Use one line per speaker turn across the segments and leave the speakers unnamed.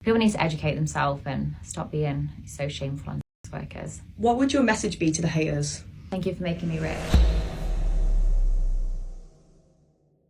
People need to educate themselves and stop being so shameful on sex workers.
What would your message be to the haters?
Thank you for making me rich.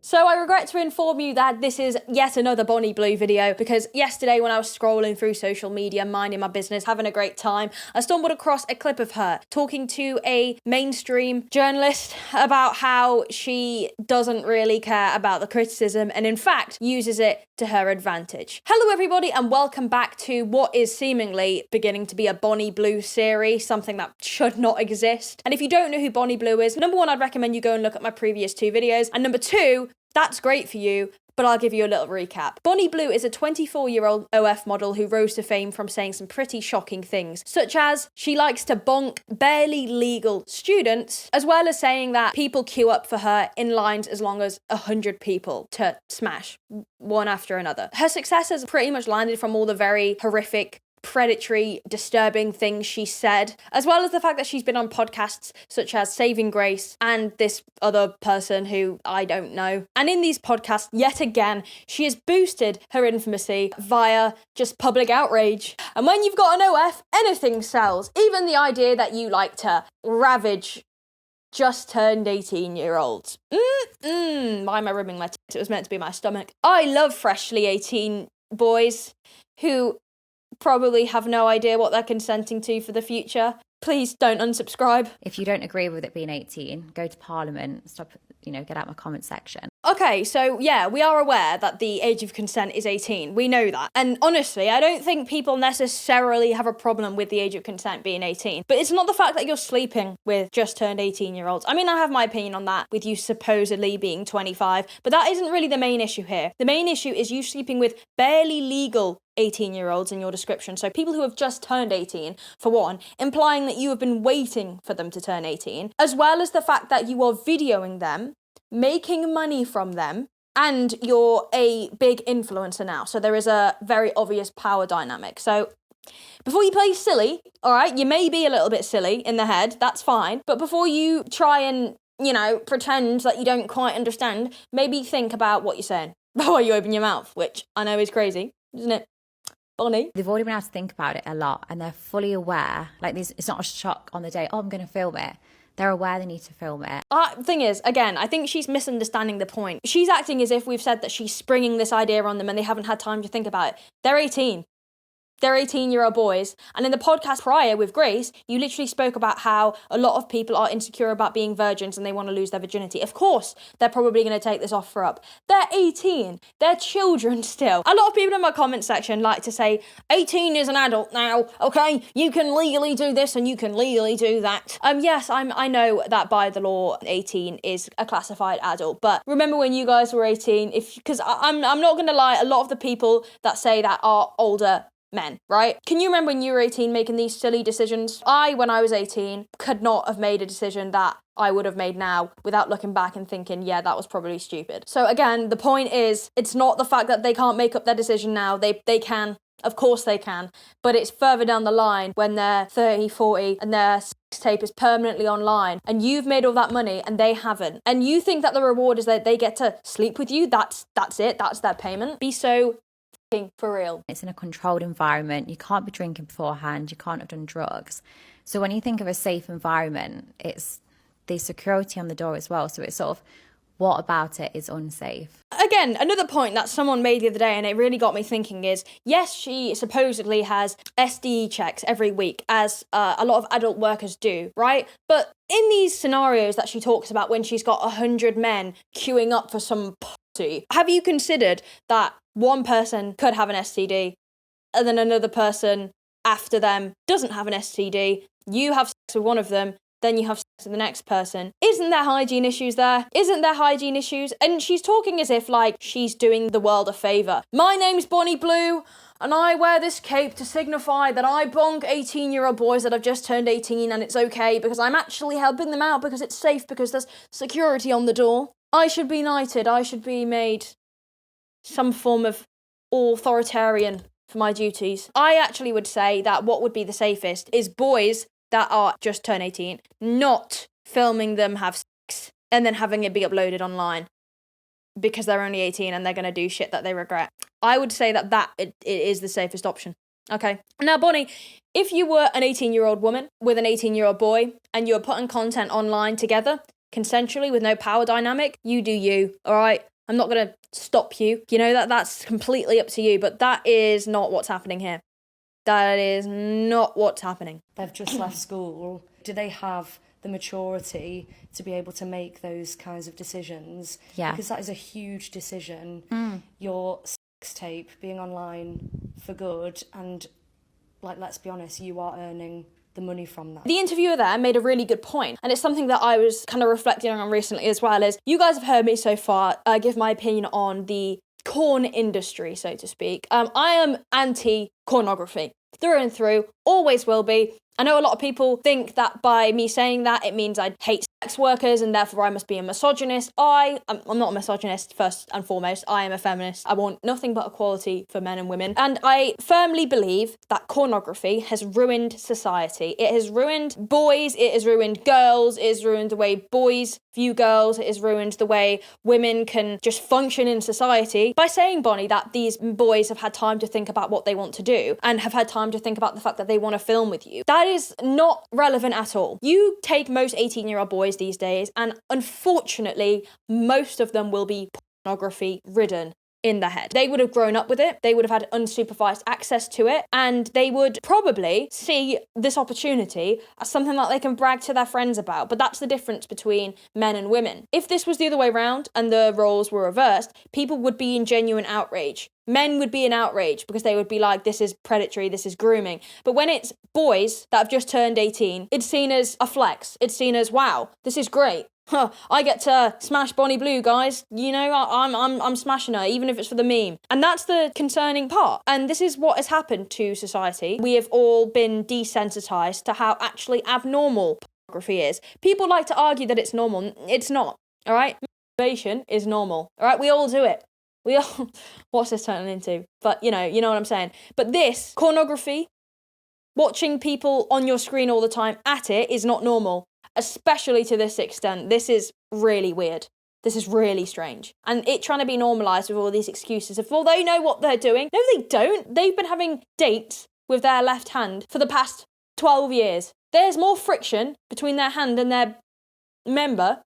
So I regret to inform you that this is yet another Bonnie Blue video, because yesterday when I was scrolling through social media, minding my business, having a great time, I stumbled across a clip of her talking to a mainstream journalist about how she doesn't really care about the criticism and in fact uses it to her advantage. Hello everybody and welcome back to what is seemingly beginning to be a Bonnie Blue series, something that should not exist. And if you don't know who Bonnie Blue is, number one, I'd recommend you go and look at my previous two videos, and number two, that's great for you, but I'll give you a little recap. Bonnie Blue is a 24-year-old OF model who rose to fame from saying some pretty shocking things, such as she likes to bonk barely legal students, as well as saying that people queue up for her in lines as long as 100 people to smash, one after another. Her success has pretty much landed from all the very horrific, predatory, disturbing things she said, as well as the fact that she's been on podcasts such as Saving Grace and this other person who I don't know. And in these podcasts, yet again, she has boosted her infamousy via just public outrage. And when you've got an OF, anything sells. Even the idea that you like to ravage just turned 18-year-olds. Why am I rubbing my tits? It was meant to be my stomach. I love freshly 18 boys who probably have no idea what they're consenting to for the future. Please don't unsubscribe.
If you don't agree with it being 18, go to Parliament, stop, get out my comment section.
Okay, so yeah, we are aware that the age of consent is 18. We know that. And honestly, I don't think people necessarily have a problem with the age of consent being 18. But it's not the fact that you're sleeping with just turned 18-year-olds. I mean, I have my opinion on that, with you supposedly being 25, but that isn't really the main issue here. The main issue is you sleeping with barely legal 18-year-olds in your description. So people who have just turned 18, for one, implying that you have been waiting for them to turn 18, as well as the fact that you are videoing them, making money from them, and you're a big influencer now. So there is a very obvious power dynamic. So before you play silly, all right, you may be a little bit silly in the head, that's fine. But before you try and, pretend that you don't quite understand, maybe think about what you're saying before you open your mouth, which I know is crazy, isn't it? Bonnie.
They've already been able to think about it a lot and they're fully aware. Like, it's not a shock on the day, oh, I'm going to film it. They're aware they need to film it.
Thing is, again, I think she's misunderstanding the point. She's acting as if we've said that she's springing this idea on them and they haven't had time to think about it. They're 18. They're 18-year-old boys. And in the podcast prior with Grace, you literally spoke about how a lot of people are insecure about being virgins and they want to lose their virginity. Of course, they're probably going to take this offer up. They're 18. They're children still. A lot of people in my comment section like to say, 18 is an adult now, okay? You can legally do this and you can legally do that. Yes, I know that by the law, 18 is a classified adult. But remember when you guys were 18, because I'm not going to lie, a lot of the people that say that are older men, right? Can you remember when you were 18 making these silly decisions? When I was 18, could not have made a decision that I would have made now without looking back and thinking, yeah, that was probably stupid. So again, the point is, it's not the fact that they can't make up their decision now. They can. Of course they can. But it's further down the line when they're 30, 40 and their sex tape is permanently online and you've made all that money and they haven't. And you think that the reward is that they get to sleep with you. That's it. That's their payment. Be so for real.
It's in a controlled environment. You can't be drinking beforehand. You can't have done drugs. So when you think of a safe environment, it's the security on the door as well. So it's sort of, what about it is unsafe?
Again, another point that someone made the other day, and it really got me thinking, is yes, she supposedly has SDE checks every week, as a lot of adult workers do, right? But in these scenarios that she talks about when she's got 100 men queuing up for some pussy, have you considered that one person could have an STD and then another person after them doesn't have an STD, you have sex with one of them, then you have sex with the next person? Isn't there hygiene issues there? Isn't there hygiene issues? And she's talking as if like she's doing the world a favour. My name's Bonnie Blue and I wear this cape to signify that I bonk 18-year-old boys that have just turned 18 and it's okay because I'm actually helping them out because it's safe because there's security on the door. I should be knighted. I should be made some form of authoritarian for my duties. I actually would say that what would be the safest is boys that are just turned 18, not filming them have sex and then having it be uploaded online. because they're only 18 and they're going to do shit that they regret. I would say that it is the safest option. Okay. Now, Bonnie, if you were an 18-year-old woman with an 18-year-old boy and you were putting content online together, consensually with no power dynamic, you do you, all right? I'm not going to stop you. You know, that's completely up to you, but that is not what's happening here. That is not what's happening.
They've just left school. Do they have the maturity to be able to make those kinds of decisions?
Yeah.
Because that is a huge decision. Your sex tape being online for good, and, like, let's be honest, you are earning the money from that.
The interviewer there made a really good point, and it's something that I was kind of reflecting on recently as well, is you guys have heard me so far give my opinion on the corn industry, so to speak. I am anti-pornography through and through, always will be. I know a lot of people think that by me saying that, it means I hate sex workers and therefore I must be a misogynist. I'm not a misogynist, first and foremost. I am a feminist. I want nothing but equality for men and women. And I firmly believe that pornography has ruined society. It has ruined boys, it has ruined girls, it has ruined the way boys view girls, it has ruined the way women can just function in society. By saying, Bonnie, that these boys have had time to think about what they want to do and have had time to think about the fact that they want to film with you, that is not relevant at all. You take most 18-year-old boys these days, and unfortunately, most of them will be pornography ridden in the head. They would have grown up with it, they would have had unsupervised access to it, and they would probably see this opportunity as something that they can brag to their friends about. But that's the difference between men and women. If this was the other way around and the roles were reversed, people would be in genuine outrage. Men would be in outrage because they would be like, this is predatory, this is grooming. But when it's boys that have just turned 18, it's seen as a flex. It's seen as, wow, this is great. I get to smash Bonnie Blue, guys. You know, I'm smashing her, even if it's for the meme. And that's the concerning part. And this is what has happened to society. We have all been desensitized to how actually abnormal pornography is. People like to argue that it's normal. It's not, all right? Masturbation is normal, all right? We all do it. We all... What's this turning into? But, you know what I'm saying. But this, pornography, watching people on your screen all the time at it is not normal. Especially to this extent. This is really weird. This is really strange. And it trying to be normalised with all these excuses of, well, they know what they're doing. No, they don't. They've been having dates with their left hand for the past 12 years. There's more friction between their hand and their member,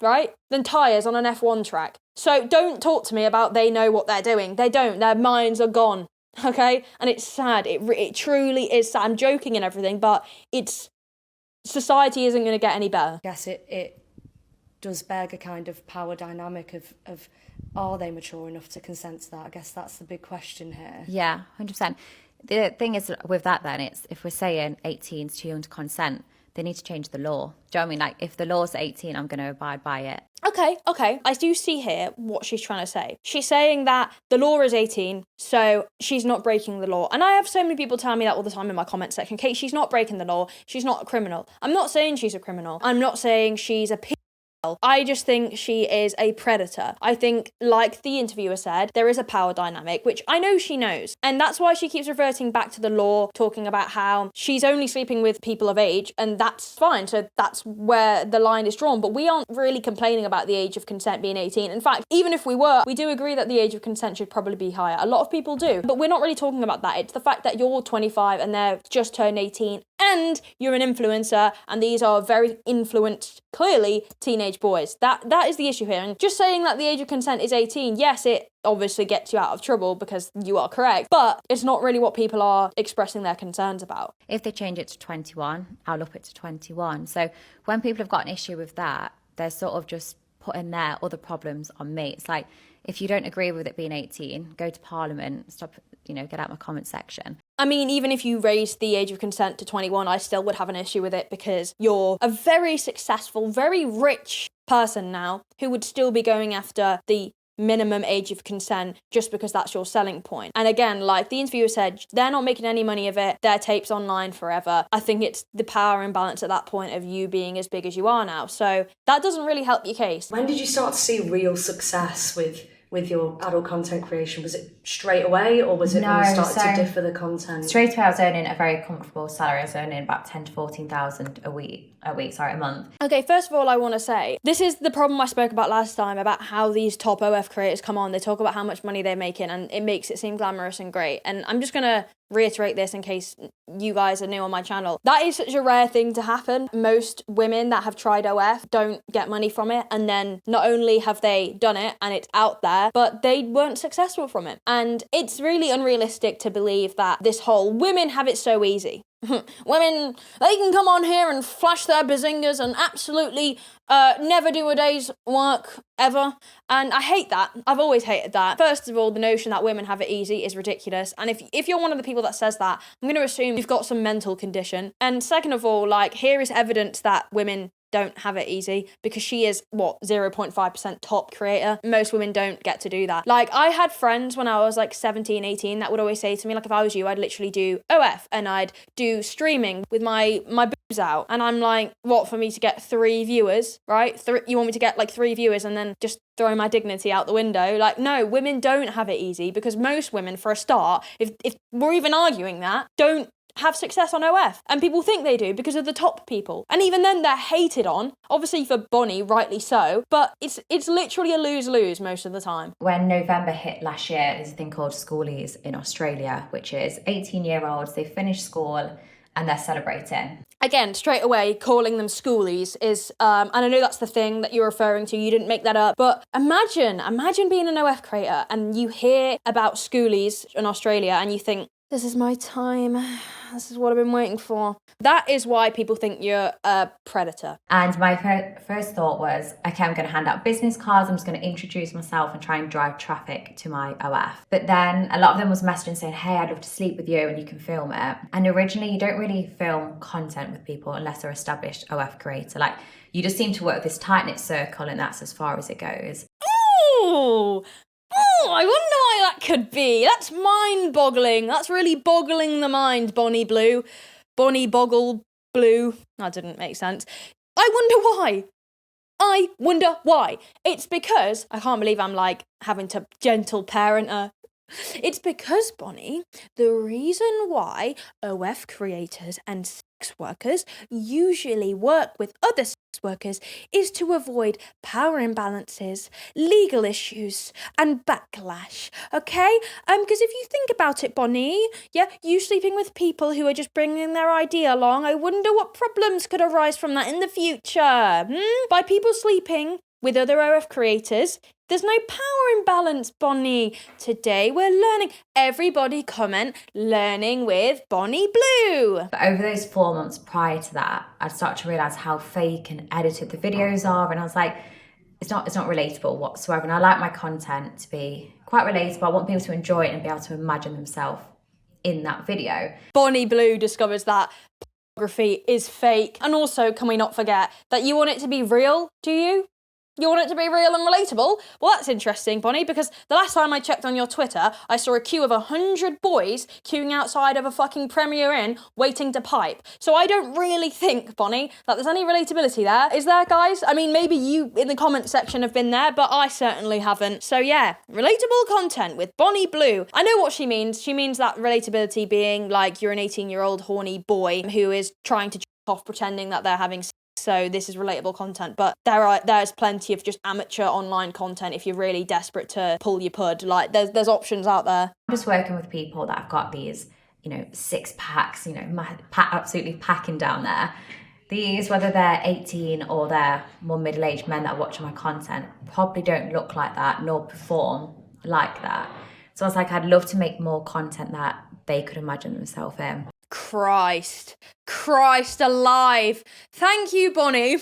right, than tyres on an F1 track. So don't talk to me about they know what they're doing. They don't. Their minds are gone, okay? And it's sad. It truly is sad. I'm joking and everything, but it's... Society isn't going to get any better.
I guess it does beg a kind of power dynamic of are they mature enough to consent to that? I guess that's the big question here.
Yeah, 100%. The thing is with that then, it's if we're saying 18 is too young to consent, they need to change the law. Do you know what I mean? Like, if the law's 18, I'm going to abide by it.
Okay. I do see here what she's trying to say. She's saying that the law is 18, so she's not breaking the law. And I have so many people tell me that all the time in my comment section. Kate, she's not breaking the law. She's not a criminal. I'm not saying she's a criminal. I'm not saying she's a I just think she is a predator. I think, like the interviewer said, there is a power dynamic, which I know she knows. And that's why she keeps reverting back to the law, talking about how she's only sleeping with people of age, and that's fine. So that's where the line is drawn. But we aren't really complaining about the age of consent being 18. In fact, even if we were, we do agree that the age of consent should probably be higher. A lot of people do. But we're not really talking about that. It's the fact that you're 25 and they're just turned 18 and you're an influencer, and these are very influenced, clearly, teenage boys. That is the issue here. And just saying that the age of consent is 18, yes, it obviously gets you out of trouble because you are correct, but it's not really what people are expressing their concerns about.
If they change it to 21, I'll up it to 21. So when people have got an issue with that, they're sort of just putting their other problems on me. It's like, if you don't agree with it being 18, go to Parliament, stop, get out my comment section.
I mean, even if you raised the age of consent to 21, I still would have an issue with it because you're a very successful, very rich person now who would still be going after the minimum age of consent just because that's your selling point. And again, like the interviewer said, they're not making any money of it. Their tape's online forever. I think it's the power imbalance at that point of you being as big as you are now. So that doesn't really help your case.
When did you start to see real success with
with your adult content creation? Was it straight away, or was it when you started to differ the content?
Straight away, I was earning a very comfortable salary. I was earning about 10 to 14,000 a month.
Okay, first of all, I want to say, this is the problem I spoke about last time about how these top OF creators come on. They talk about how much money they're making and it makes it seem glamorous and great. And I'm just going to reiterate this in case you guys are new on my channel. That is such a rare thing to happen. Most women that have tried OF don't get money from it, and then not only have they done it and it's out there, but they weren't successful from it. And it's really unrealistic to believe that this whole women have it so easy. Women, they can come on here and flash their bazingas and absolutely never do a day's work ever. And I hate that. I've always hated that. First of all, the notion that women have it easy is ridiculous. And if you're one of the people that says that, I'm going to assume you've got some mental condition. And second of all, like, here is evidence that women don't have it easy, because she is 0.5% top creator. Most women don't get to do that. Like, I had friends when I was like 17, 18 that would always say to me, like, if I was you, I'd literally do OF and I'd do streaming with my boobs out. And I'm like, what, for me to get 3 viewers, right? You want me to get like 3 viewers and then just throw my dignity out the window? Like, no, women don't have it easy, because most women, for a start, if we're even arguing that, don't have success on OF, and people think they do because of the top people, and even then they're hated on, obviously for Bonnie, rightly so, but it's literally a lose-lose most of the time.
When November hit last year, there's a thing called schoolies in Australia, which is 18-year-olds, they finished school and they're celebrating.
Again, straight away, calling them schoolies is, and I know that's the thing that you're referring to, you didn't make that up, but imagine being an OF creator and you hear about schoolies in Australia and you think, this is my time. This is what I've been waiting for. That is why people think you're a predator.
And my first thought was, okay, I'm going to hand out business cards. I'm just going to introduce myself and try and drive traffic to my OF. But then a lot of them was messaging saying, hey, I'd love to sleep with you and you can film it. And originally you don't really film content with people unless they're established OF creator. Like, you just seem to work with this tight-knit circle and that's as far as it goes.
Ooh! Oh, I wonder why that could be. That's mind-boggling. That's really boggling the mind, Bonnie Blue. Bonnie Boggle Blue. That didn't make sense. I wonder why. It's because, I can't believe I'm like having to gentle parent her. It's because, Bonnie, the reason why OF creators and sex workers usually work with other sex workers is to avoid power imbalances, legal issues, and backlash, okay? Because if you think about it, Bonnie, yeah, you sleeping with people who are just bringing their idea along, I wonder what problems could arise from that in the future, By people sleeping with other OF creators, there's no power imbalance, Bonnie. Today we're learning. Everybody comment, learning with Bonnie Blue.
But over those 4 months prior to that, I'd start to realise how fake and edited the videos are. And I was like, it's not relatable whatsoever. And I like my content to be quite relatable. I want people to enjoy it and be able to imagine themselves in that video.
Bonnie Blue discovers that pornography is fake. And also, can we not forget that you want it to be real, do you? You want it to be real and relatable? Well, that's interesting, Bonnie, because the last time I checked on your Twitter, I saw a queue of 100 boys queuing outside of a fucking Premier Inn waiting to pipe. So I don't really think, Bonnie, that there's any relatability there. Is there, guys? I mean, maybe you in the comment section have been there, but I certainly haven't. So yeah, relatable content with Bonnie Blue. I know what she means. She means that relatability being like you're an 18-year-old horny boy who is trying to off pretending that they're having sex. So this is relatable content, but there's plenty of just amateur online content if you're really desperate to pull your pud. Like there's options out there.
I'm just working with people that have got these, 6 packs, absolutely packing down there. These, whether they're 18 or they're more middle-aged men that are watching my content, probably don't look like that nor perform like that. So I was like, I'd love to make more content that they could imagine themselves in.
Christ alive. Thank you, Bonnie.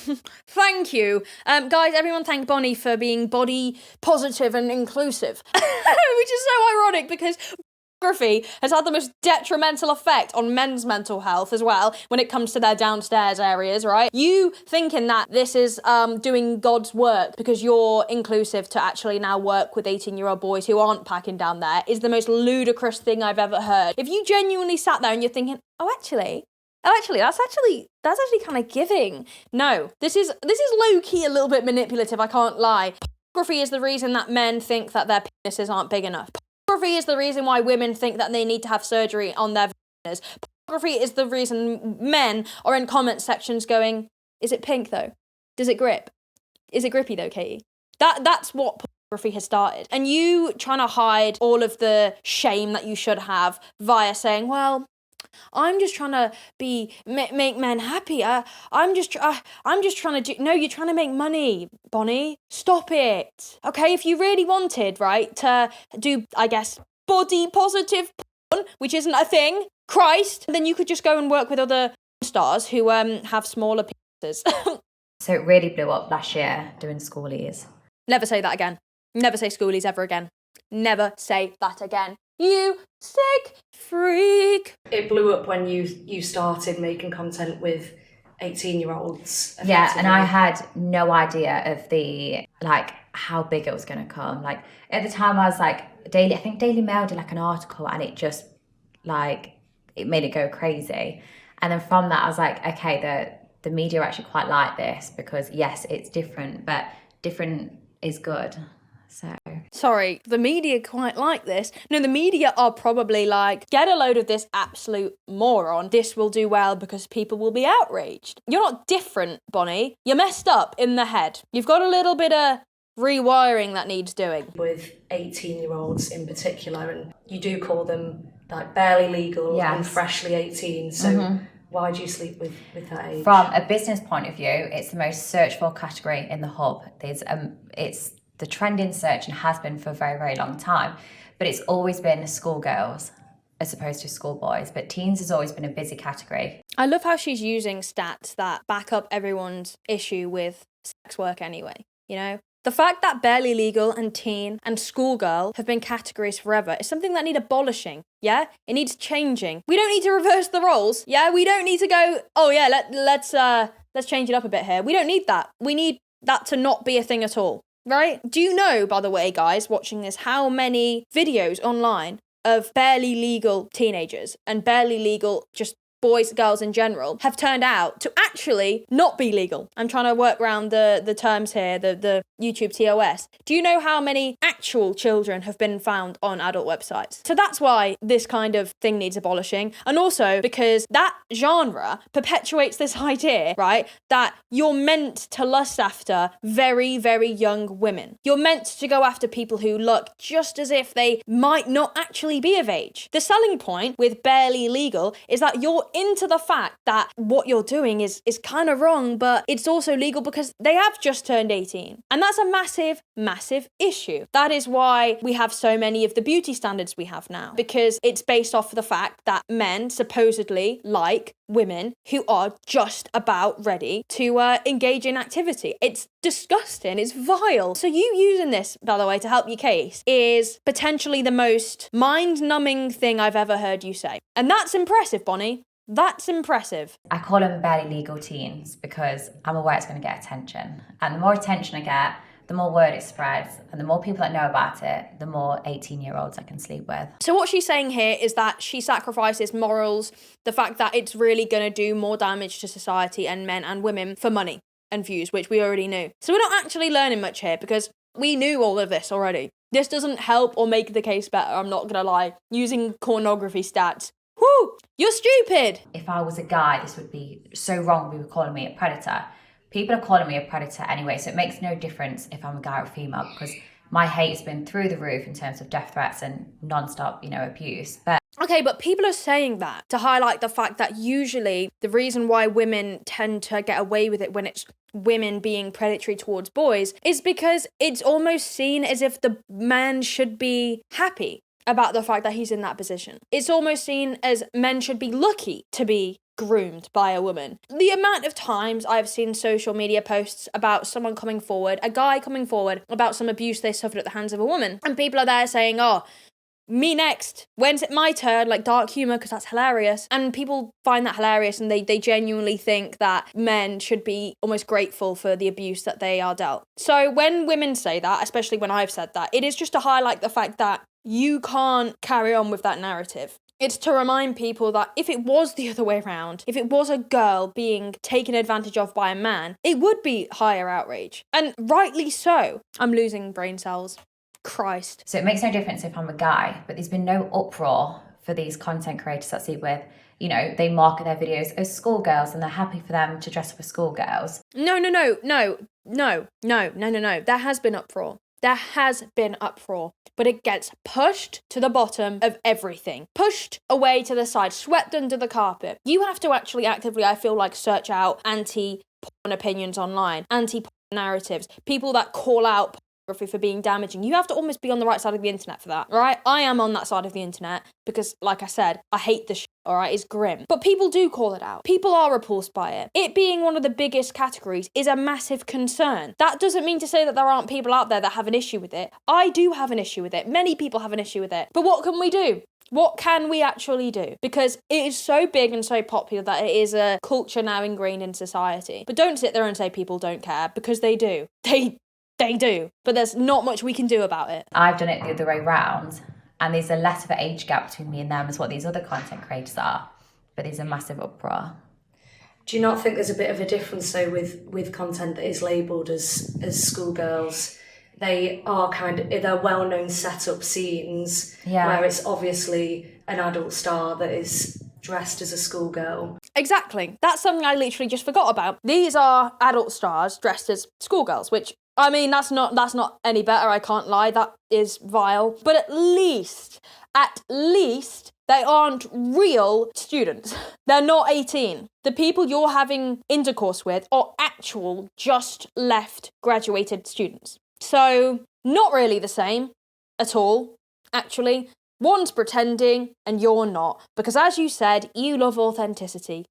Thank you. Guys, everyone thank Bonnie for being body positive and inclusive. Which is so ironic because pornography has had the most detrimental effect on men's mental health as well when it comes to their downstairs areas, right? You thinking that this is doing God's work because you're inclusive to actually now work with 18-year-old boys who aren't packing down there is the most ludicrous thing I've ever heard. If you genuinely sat there and you're thinking, that's actually kind of giving. No, this is low-key a little bit manipulative, I can't lie. Pornography is the reason that men think that their penises aren't big enough. Pornography is the reason why women think that they need to have surgery on their vaginas. Pornography is the reason men are in comment sections going, is it pink though? Does it grip? Is it grippy though, Katie? That's what pornography has started. And you trying to hide all of the shame that you should have via saying, well, I'm just trying to make men happier. I'm just trying to do. No, you're trying to make money, Bonnie. Stop it. Okay, if you really wanted, right, to do, I guess, body positive porn, which isn't a thing, Christ, then you could just go and work with other stars who have smaller penises.
So it really blew up last year doing schoolies.
Never say that again. Never say schoolies ever again. Never say that again. You sick freak.
It blew up when you started making content with 18-year-olds.
Yeah, and I had no idea of the, like, how big it was going to come. Like, at the time I was like, I think Daily Mail did like an article and it just, like, it made it go crazy. And then from that I was like, okay, the media actually quite like this because, yes, it's different, but different is good. So.
Sorry, the media quite like this. No, the media are probably like, get a load of this absolute moron. This will do well because people will be outraged. You're not different, Bonnie. You're messed up in the head. You've got a little bit of rewiring that needs doing.
With 18-year-olds in particular, and you do call them like barely legal and freshly 18, so why do you sleep with that age?
From a business point of view, it's the most searched for category in the hub. It's the trending search and has been for a very, very long time, but it's always been schoolgirls as opposed to schoolboys, but teens has always been a busy category.
I love how she's using stats that back up everyone's issue with sex work anyway, you know? The fact that barely legal and teen and schoolgirl have been categories forever is something that needs abolishing, yeah? It needs changing. We don't need to reverse the roles, yeah? We don't need to go, oh yeah, let's change it up a bit here. We don't need that. We need that to not be a thing at all, right? Do you know, by the way, guys, watching this, how many videos online of barely legal teenagers and barely legal just boys, girls in general, have turned out to actually not be legal? I'm trying to work around the terms here, the YouTube TOS. Do you know how many actual children have been found on adult websites? So that's why this kind of thing needs abolishing. And also because that genre perpetuates this idea, right, that you're meant to lust after very, very young women. You're meant to go after people who look just as if they might not actually be of age. The selling point with barely legal is that you're into the fact that what you're doing is kind of wrong, but it's also legal because they have just turned 18. And that's a massive, massive issue. That is why we have so many of the beauty standards we have now, because it's based off of the fact that men supposedly like women who are just about ready to engage in activity. It's disgusting. It's vile. So you using this, by the way, to help your case is potentially the most mind-numbing thing I've ever heard you say. And that's impressive, Bonnie. That's impressive.
I call them barely legal teens because I'm aware it's going to get attention. And the more attention I get, the more word it spreads, and the more people that know about it, the more 18-year-olds I can sleep with.
So what she's saying here is that she sacrifices morals, the fact that it's really going to do more damage to society and men and women for money and views, which we already knew. So we're not actually learning much here because we knew all of this already. This doesn't help or make the case better, I'm not going to lie. Using pornography stats. Whoo! You're stupid!
If I was a guy, this would be so wrong, we were calling me a predator. People are calling me a predator anyway, so it makes no difference if I'm a guy or a female because my hate has been through the roof in terms of death threats and non-stop, abuse. But
okay, but people are saying that to highlight the fact that usually the reason why women tend to get away with it when it's women being predatory towards boys is because it's almost seen as if the man should be happy about the fact that he's in that position. It's almost seen as men should be lucky to be groomed by a woman. The amount of times I've seen social media posts about someone coming forward, a guy coming forward about some abuse they suffered at the hands of a woman, and people are there saying, oh, me next, when's it my turn, like dark humour because that's hilarious. And people find that hilarious and they genuinely think that men should be almost grateful for the abuse that they are dealt. So when women say that, especially when I've said that, it is just to highlight the fact that you can't carry on with that narrative. It's to remind people that if it was the other way around, if it was a girl being taken advantage of by a man, it would be higher outrage. And rightly so. I'm losing brain cells. Christ.
So it makes no difference if I'm a guy, but there's been no uproar for these content creators that see with, you know, they market their videos as schoolgirls and they're happy for them to dress up as schoolgirls.
No. There has been uproar. There has been uproar, but it gets pushed to the bottom of everything. Pushed away to the side, swept under the carpet. You have to actually actively, I feel like, search out anti-porn opinions online, anti-porn narratives, people that call out pornography for being damaging. You have to almost be on the right side of the internet for that, right? I am on that side of the internet because, like I said, I hate the shit, all right? It's grim. But people do call it out. People are repulsed by it. It being one of the biggest categories is a massive concern. That doesn't mean to say that there aren't people out there that have an issue with it. I do have an issue with it. Many people have an issue with it. But what can we do? What can we actually do? Because it is so big and so popular that it is a culture now ingrained in society. But don't sit there and say people don't care, because they do. They do, but there's not much we can do about it.
I've done it the other way round, and there's a less of an age gap between me and them as what these other content creators are, but there's a massive uproar.
Do you not think there's a bit of a difference though with content that is labelled as schoolgirls? They are they're well-known set-up scenes where it's obviously an adult star that is dressed as a schoolgirl.
Exactly. That's something I literally just forgot about. These are adult stars dressed as schoolgirls, which, I mean, that's not any better, I can't lie, that is vile. But at least, they aren't real students. They're not 18. The people you're having intercourse with are actual, just left graduated students. So, not really the same at all, actually. One's pretending and you're not. Because as you said, you love authenticity.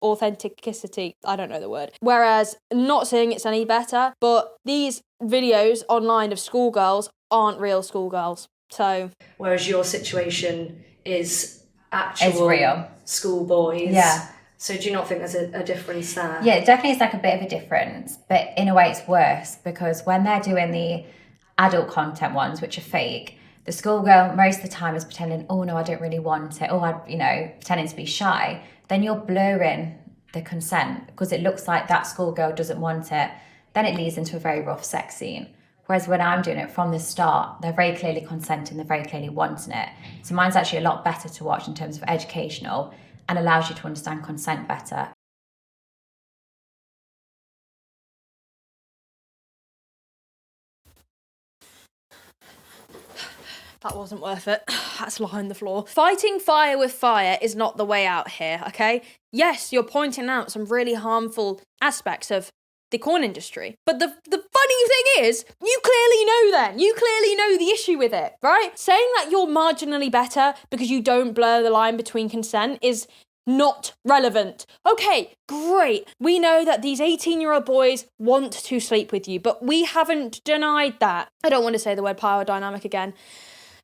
Authenticity, I don't know the word. Whereas, not saying it's any better, but these videos online of schoolgirls aren't real schoolgirls. So,
whereas your situation is actual
It's real.
schoolboys.
Yeah.
So do you not think there's a difference there?
Yeah, it definitely is like a bit of a difference, but in a way it's worse because when they're doing the adult content ones, which are fake, the schoolgirl most of the time is pretending, oh no, I don't really want it, pretending to be shy. Then you're blurring the consent because it looks like that schoolgirl doesn't want it. Then it leads into a very rough sex scene. Whereas when I'm doing it from the start, they're very clearly consenting, they're very clearly wanting it. So mine's actually a lot better to watch in terms of educational and allows you to understand consent better.
that wasn't worth it. That's lying on the floor. Fighting fire with fire is not the way out here, okay? Yes, you're pointing out some really harmful aspects of the corn industry. But the funny thing is, you clearly know then. You clearly know the issue with it, right? Saying that you're marginally better because you don't blur the line between consent is not relevant. Okay, great. We know that these 18-year-old boys want to sleep with you, but we haven't denied that. I don't want to say the word power dynamic again,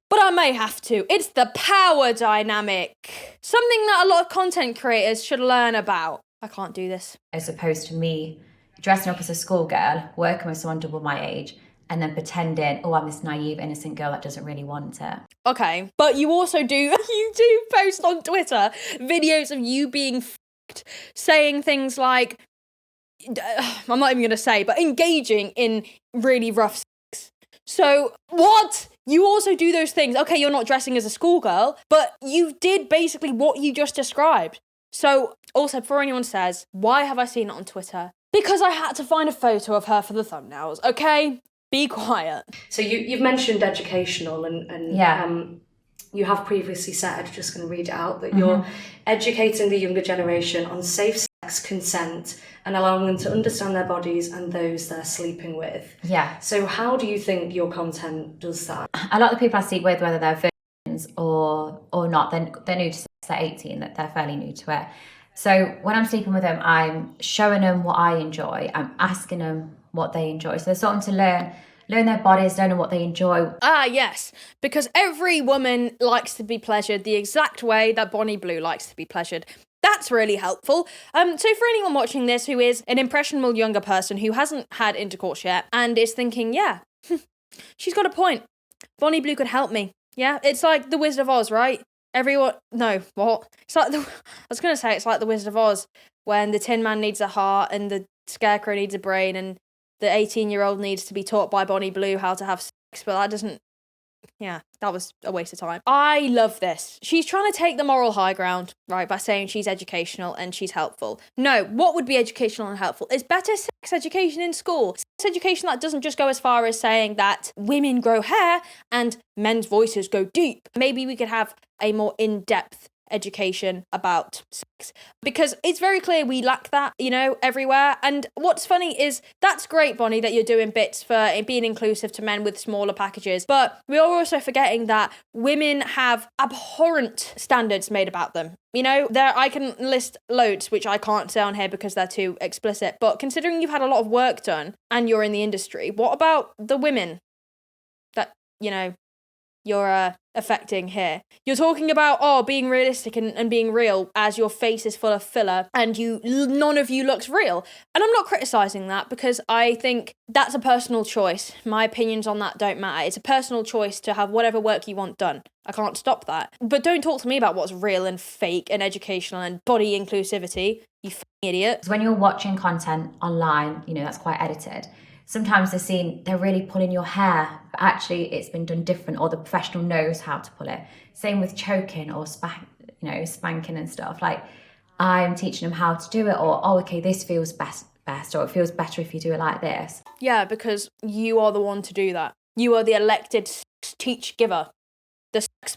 but I may have to. It's the power dynamic. Something that a lot of content creators should learn about. I can't do this.
As opposed to me dressing up as a schoolgirl, working with someone double my age, and then pretending, oh, I'm this naive, innocent girl that doesn't really want it.
Okay, but you also do post on Twitter videos of you being f***ed, saying things like, I'm not even going to say, but engaging in really rough sex. So, what? You also do those things. Okay, you're not dressing as a schoolgirl, but you did basically what you just described. So, also, before anyone says, why have I seen it on Twitter? Because I had to find a photo of her for the thumbnails, okay? Be quiet.
So you've mentioned educational and you have previously said, just going to read it out, that you're educating the younger generation on safe sex, consent, and allowing them to understand their bodies and those they're sleeping with.
Yeah.
So how do you think your content does that?
A lot of the people I speak with, whether they're virgins or not, they're new to sex, they're 18, that they're fairly new to it. So when I'm sleeping with them, I'm showing them what I enjoy. I'm asking them what they enjoy. So there's something to learn their bodies, learning what they enjoy.
Ah, yes, because every woman likes to be pleasured the exact way that Bonnie Blue likes to be pleasured. That's really helpful. So for anyone watching this who is an impressionable younger person who hasn't had intercourse yet and is thinking, yeah, she's got a point. Bonnie Blue could help me. Yeah, it's like the Wizard of Oz, right? Everyone, no, what? It's like I was gonna say it's like the Wizard of Oz when the Tin Man needs a heart and the Scarecrow needs a brain and the 18-year-old needs to be taught by Bonnie Blue how to have sex, but that doesn't. Yeah, that was a waste of time. I love this. She's trying to take the moral high ground, right, by saying she's educational and she's helpful. No, what would be educational and helpful? It's better sex education in school. Sex education that doesn't just go as far as saying that women grow hair and men's voices go deep. Maybe we could have a more in-depth education about sex, because it's very clear we lack that, everywhere. And what's funny is that's great, Bonnie, that you're doing bits for being inclusive to men with smaller packages, but we are also forgetting that women have abhorrent standards made about them. I can list loads which I can't say on here because they're too explicit, but considering you've had a lot of work done and you're in the industry, what about the women that you're affecting here? You're talking about being realistic and being real as your face is full of filler and none of you looks real. And I'm not criticizing that because I think that's a personal choice. My opinions on that don't matter. It's a personal choice to have whatever work you want done. I can't stop that. But don't talk to me about what's real and fake and educational and body inclusivity, you f***ing idiot.
When you're watching content online, that's quite edited. Sometimes they're really pulling your hair, but actually it's been done different, or the professional knows how to pull it. Same with choking or spanking and stuff. Like, I'm teaching them how to do it, or, okay, this feels best, or it feels better if you do it like this.
Yeah, because you are the one to do that. You are the elected teach giver, the sex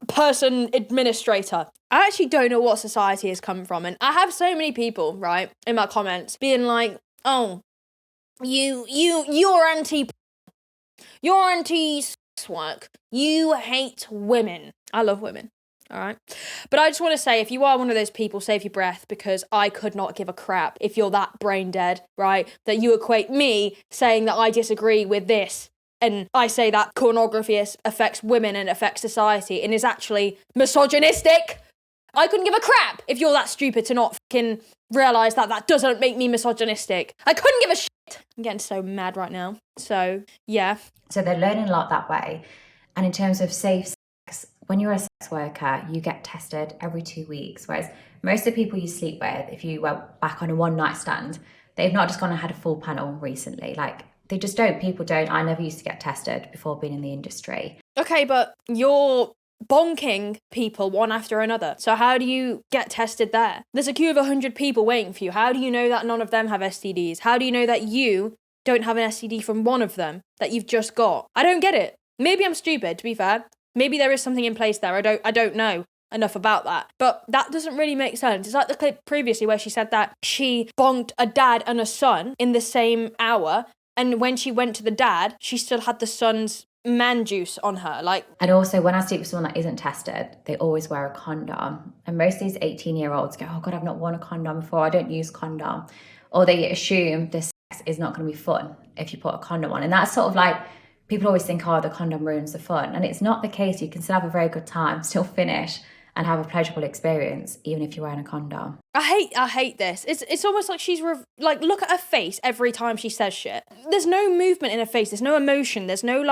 person administrator. I actually don't know what society has come from, and I have so many people, right, in my comments being like, oh, you're anti-sex work. You hate women. I love women, all right? But I just want to say, if you are one of those people, save your breath, because I could not give a crap if you're that brain dead, right, that you equate me saying that I disagree with this and I say that pornography affects women and affects society and is actually misogynistic. I couldn't give a crap if you're that stupid to not fucking realise that doesn't make me misogynistic. I couldn't give a shit. I'm getting so mad right now. So, yeah.
So they're learning a lot that way. And in terms of safe sex, when you're a sex worker, you get tested every 2 weeks. Whereas most of the people you sleep with, if you went back on a one-night stand, they've not just gone and had a full panel recently. Like, they just don't. People don't. I never used to get tested before being in the industry.
Okay, but you're bonking people one after another. So how do you get tested there? There's a queue of 100 people waiting for you. How do you know that none of them have STDs? How do you know that you don't have an STD from one of them that you've just got? I don't get it. Maybe I'm stupid, to be fair. Maybe there is something in place there. I don't know enough about that. But that doesn't really make sense. It's like the clip previously where she said that she bonked a dad and a son in the same hour, and when she went to the dad, she still had the son's man juice on her. And
also, when I sleep with someone that isn't tested, they always wear a condom. And most of these 18-year-olds go, oh God, I've not worn a condom before, I don't use condom. Or they assume this sex is not going to be fun if you put a condom on. And that's sort of like, people always think, oh, the condom ruins the fun. And it's not the case. You can still have a very good time, still finish, and have a pleasurable experience, even if you're wearing a condom.
I hate this. It's almost like she's look at her face every time she says shit. There's no movement in her face. There's no emotion. There's no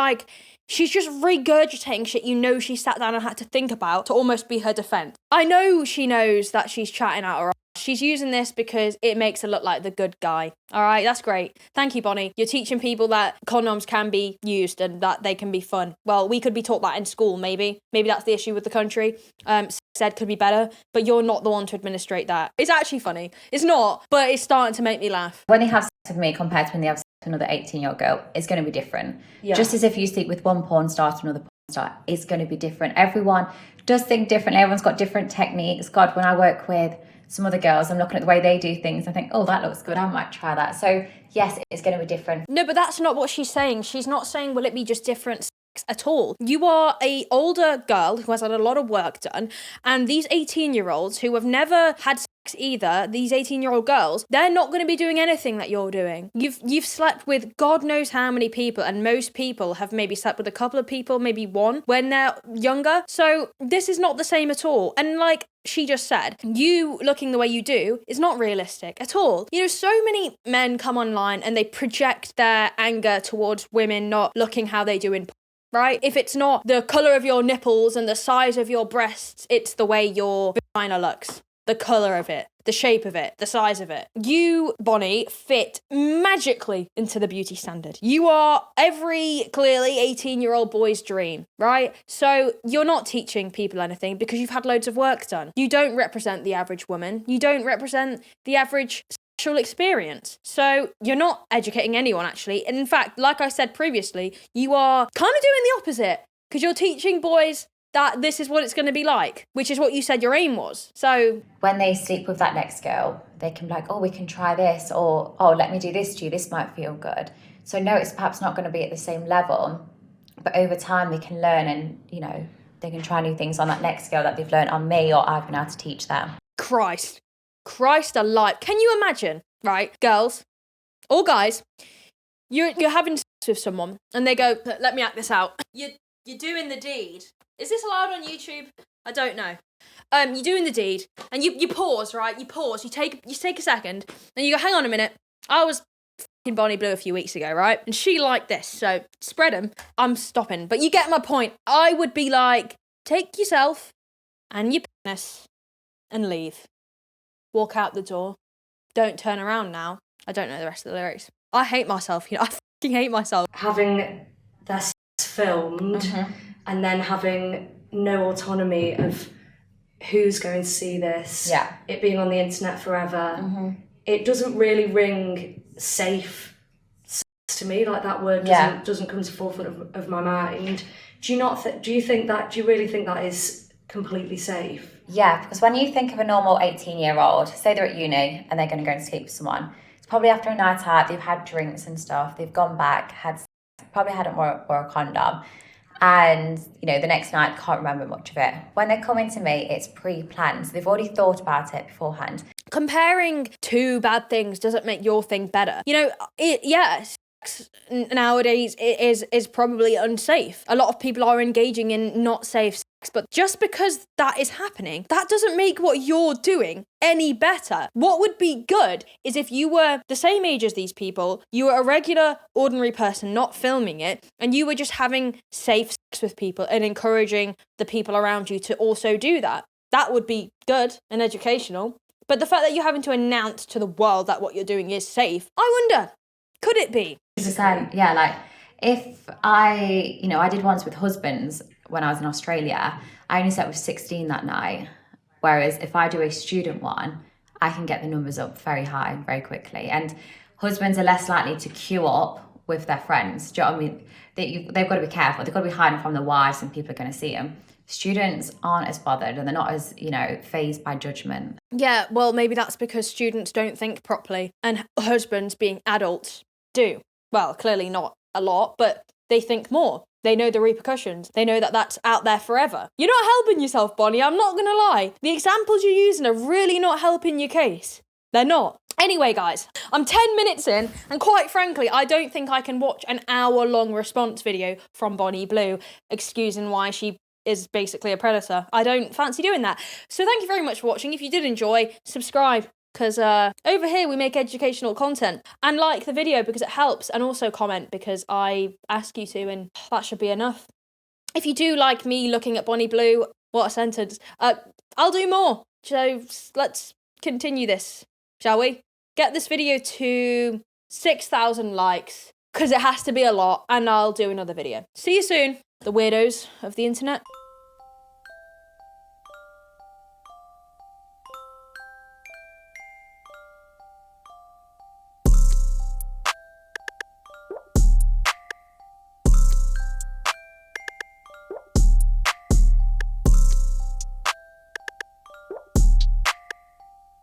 she's just regurgitating shit she sat down and had to think about to almost be her defense. I know she knows that she's chatting out her ass. She's using this because it makes her look like the good guy. All right, that's great. Thank you, Bonnie. You're teaching people that condoms can be used and that they can be fun. Well, we could be taught that in school, maybe. Maybe that's the issue with the country. Sex ed could be better, but you're not the one to administrate that. It's actually funny. It's not, but it's starting to make me laugh.
When they have sex with me compared to when they have sex with another 18-year-old girl, it's going to be different. Yeah. Just as if you sleep with one porn star to another porn star, it's going to be different. Everyone does think differently. Everyone's got different techniques. God, when I work with some other girls, I'm looking at the way they do things, I think, oh, that looks good, I might try that. So yes, it's going to be different.
No, but that's not what she's saying. She's not saying, will it be just different sex at all? You are a older girl who has had a lot of work done, and these 18-year-olds who have never had sex either, these 18-year-old girls, they're not going to be doing anything that you're doing. You've slept with God knows how many people, and most people have maybe slept with a couple of people, maybe one, when they're younger. So this is not the same at all. And like she just said, you looking the way you do is not realistic at all. So many men come online and they project their anger towards women not looking how they do in porn. right? If it's not the colour of your nipples and the size of your breasts, it's the way your vagina looks. The colour of it, the shape of it, the size of it. You, Bonnie, fit magically into the beauty standard. You are every clearly 18-year-old boy's dream, right? So you're not teaching people anything because you've had loads of work done. You don't represent the average woman. You don't represent the average sexual experience. So you're not educating anyone, actually. And in fact, like I said previously, you are kind of doing the opposite because you're teaching boys that this is what it's going to be like, which is what you said your aim was. So
when they sleep with that next girl, they can be like, oh, we can try this, or, oh, let me do this to you, this might feel good. So no, it's perhaps not going to be at the same level, but over time they can learn, and, you know, they can try new things on that next girl that they've learned on me, or I've been able to teach them.
Christ alive. Can you imagine, right, girls or guys, you're having sex with someone and they go, let me act this out. You're doing the deed. Is this allowed on YouTube? I don't know. You're doing the deed, and you pause, right? You pause. You take a second, and you go, hang on a minute. I was f***ing Bonnie Blue a few weeks ago, right? And she liked this, so spread them. I'm stopping. But you get my point. I would be like, take yourself and your penis and leave. Walk out the door. Don't turn around now. I don't know the rest of the lyrics. I hate myself. You know, I fucking hate myself.
Having their sex filmed and then having no autonomy of who's going to see this, it being on the internet forever, it doesn't really ring safe to me. Like, that word doesn't come to the forefront of my mind. Do you really think that is completely safe?
Yeah, because when you think of a normal 18-year-old, say they're at uni and they're going to go and sleep with someone, it's probably after a night out, they've had drinks and stuff, they've gone back, probably hadn't wore a condom, and, you know, the next night can't remember much of it. When they come into me, it's pre-planned, so they've already thought about it beforehand.
Comparing two bad things doesn't make your thing better. You know, sex nowadays is probably unsafe. A lot of people are engaging in not safe sex, but just because that is happening, that doesn't make what you're doing any better. What would be good is if you were the same age as these people, you were a regular, ordinary person not filming it, and you were just having safe sex with people and encouraging the people around you to also do that. That would be good and educational. But the fact that you're having to announce to the world that what you're doing is safe, I wonder, could it be?
100%, yeah, like, if I did once with husbands when I was in Australia, I only slept with 16 that night. Whereas if I do a student one, I can get the numbers up very high, very quickly. And husbands are less likely to queue up with their friends. Do you know what I mean? They've got to be careful. They've got to be hiding from the wives and people are going to see them. Students aren't as bothered, and they're not as, fazed by judgment.
Yeah, well, maybe that's because students don't think properly, and husbands, being adults, do. Well, clearly not a lot, but they think more. They know the repercussions. They know that that's out there forever. You're not helping yourself, Bonnie, I'm not gonna lie. The examples you're using are really not helping your case. They're not. Anyway, guys, I'm 10 minutes in, and quite frankly, I don't think I can watch an hour-long response video from Bonnie Blue, excusing why she is basically a predator. I don't fancy doing that. So thank you very much for watching. If you did enjoy, subscribe, because over here we make educational content, and like the video because it helps, and also comment because I ask you to, and that should be enough. If you do like me looking at Bonnie Blue, what a sentence, I'll do more. So let's continue this, shall we? Get this video to 6,000 likes, because it has to be a lot, and I'll do another video. See you soon, the weirdos of the internet.